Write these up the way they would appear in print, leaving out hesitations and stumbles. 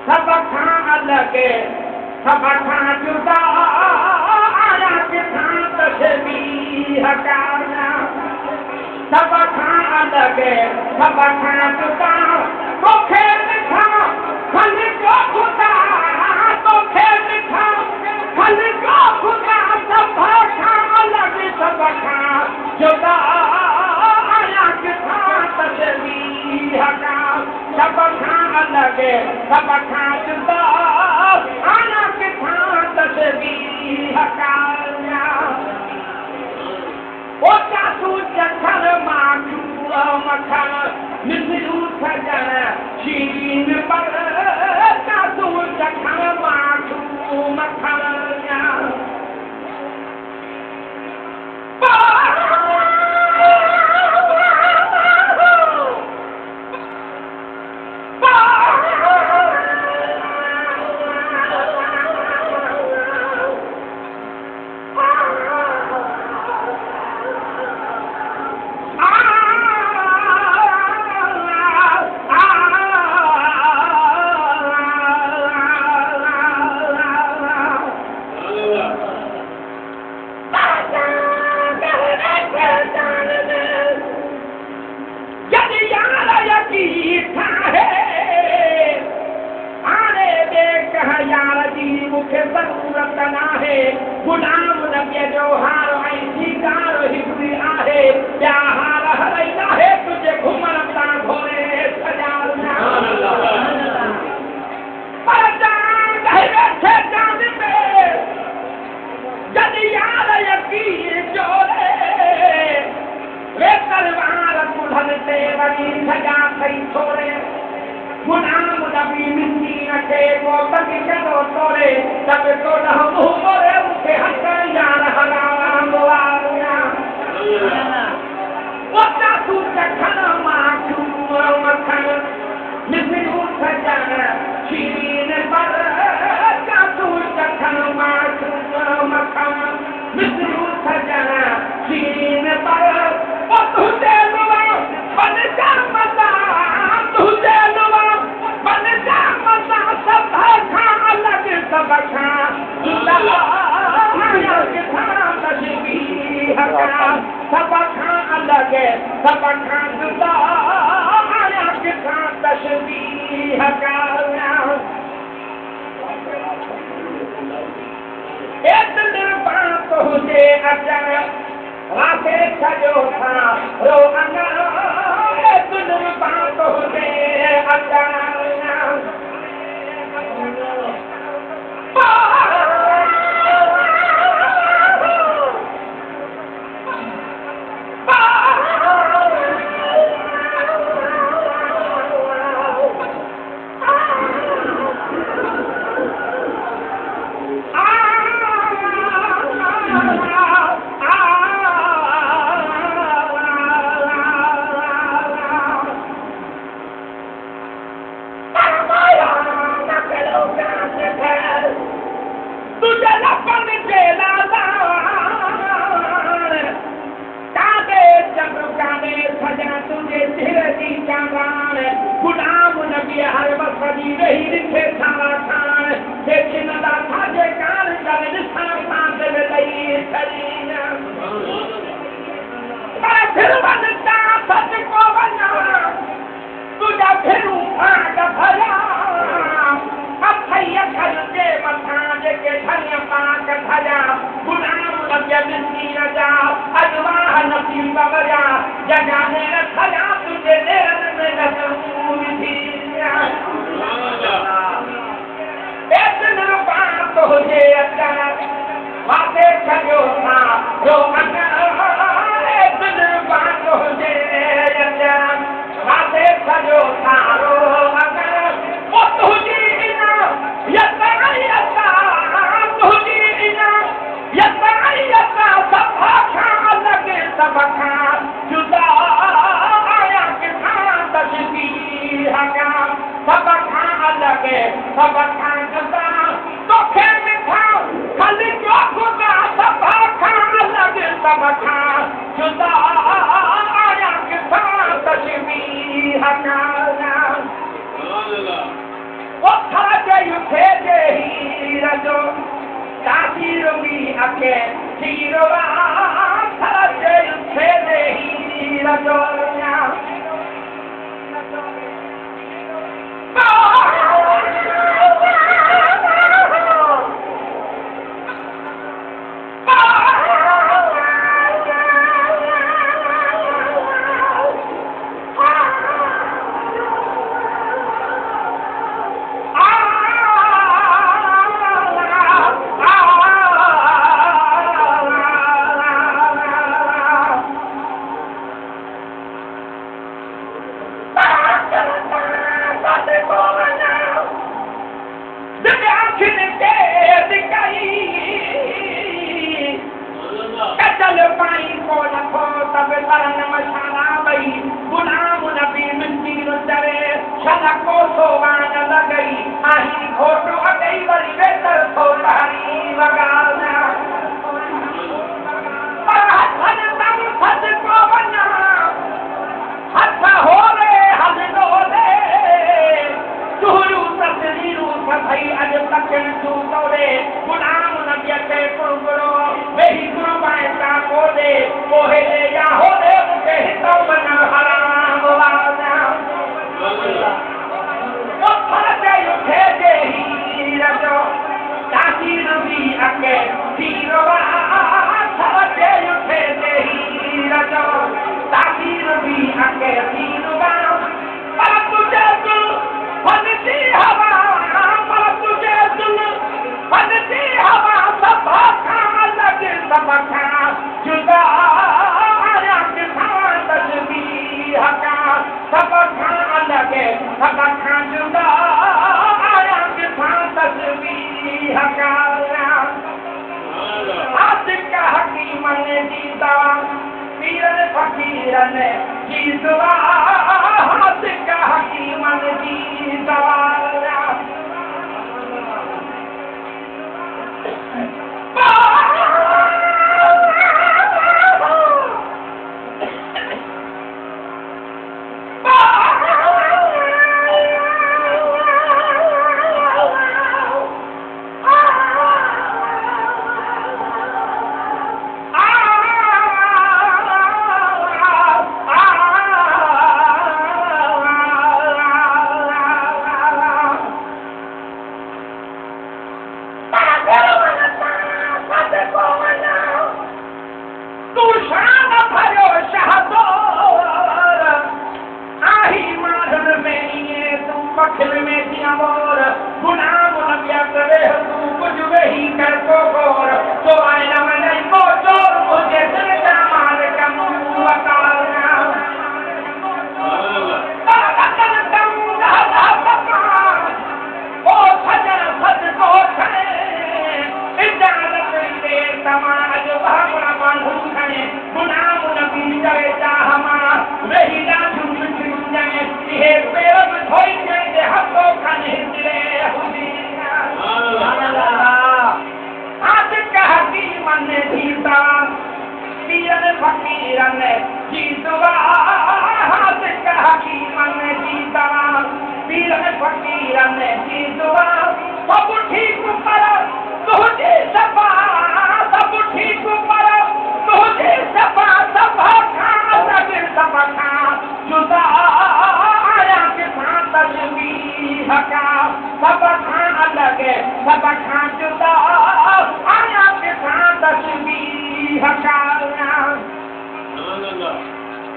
सब खां अलॻि सब खां जुदा आया किथां तशबीह काना सब खां अलॻि सब खां जुदा तोखे ॾिठा खल जो ख़ुदा तोखे ॾिठा खल जो ख़ुदा सब खां अलॻि सब खां जुदा आया किथां तशबीह काना सब खां अलॻि सब खां जुदा आया किथां तशबीह काना ओ चासू चखर माखू मखण मिसरू सजण शीन पर चासू चखर माखू मखण मूंखे ज़रूरत नाहे गुलाम नबीअ जो हार ऐं सीगार हिकिड़ी आहे ॿिया हार हलई नाहे तुंहिंजे घुमण सां घोरे सजाऊं पर चांद वेठे चांद में जॾहिं यार यकीन जोड़े वे तलवार कुल्हनि ते वरी सजा थई छोड़े गुलाम नबी मिस्कीन खे को तंग करो तोड़े तब तो न मुंह मोड़े मूंखे हथ यार हलावांदो आहे ओ चासू चखण माखू मखण मिसरू सजण शीन पर चासू चखण माखू मखण मिसरू सजण शीन पर ओ तुझे नुआ बन जा मता तुझे नुआ बन जा मता सब खां अलॻि सब खां जुदा आया किथां तशबीह काना सब खां अलॻि सब खां जुदा आया किथां तशबीह काना एतिरे बात हुजे अचण राखे सॼो था रो अङण एतिरे बात हुजे अचण गुलाम नबी हर वक़्ति रही रिठे सारा खान देख नदा थाजे कान कर निशान सांस में लई शरीर पर फिर वनता सच को बना तुझा फिरू भाग भरा अथैया कर दे मथा के धन्य पाक धजा गुलाम नबी मिस्कीन जा अजवाह नसीब बजा जगाने रखया तुझे देर में नजरूर थी एतन बात हुजे अचण वाते छॾियो था रो अचण एतन बात हुजे अचण वाते छॾियो था रो अचण मुत हुजी सब खां जुदा आया किथां तशबीह काना सब खां अलॻि सब खां सब खां जुदा आया किथां तस्वीर हकाना ओ था जयु थे हीर जो तासीर भी अके हीरवा था जयु थे हीर जो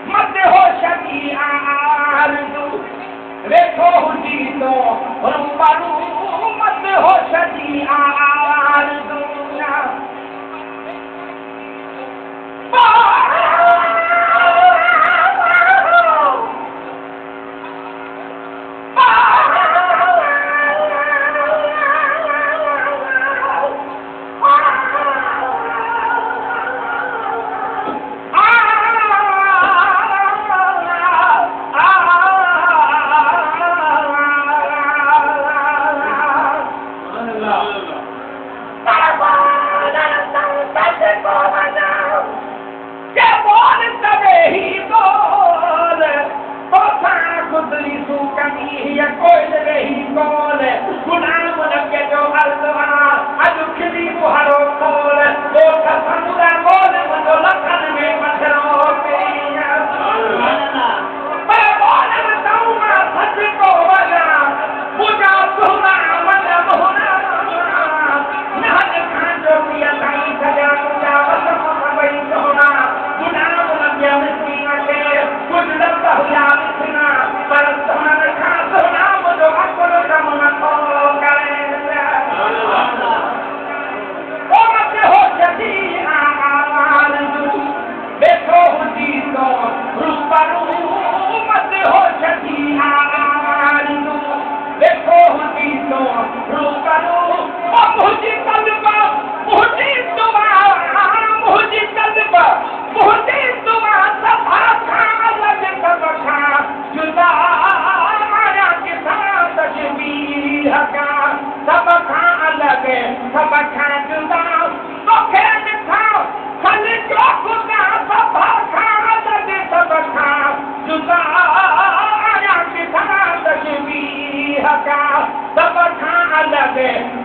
मत हो शकी आरज़ू वेठो हुजी तो रूबरू मत हो शकी आरज़ू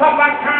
सब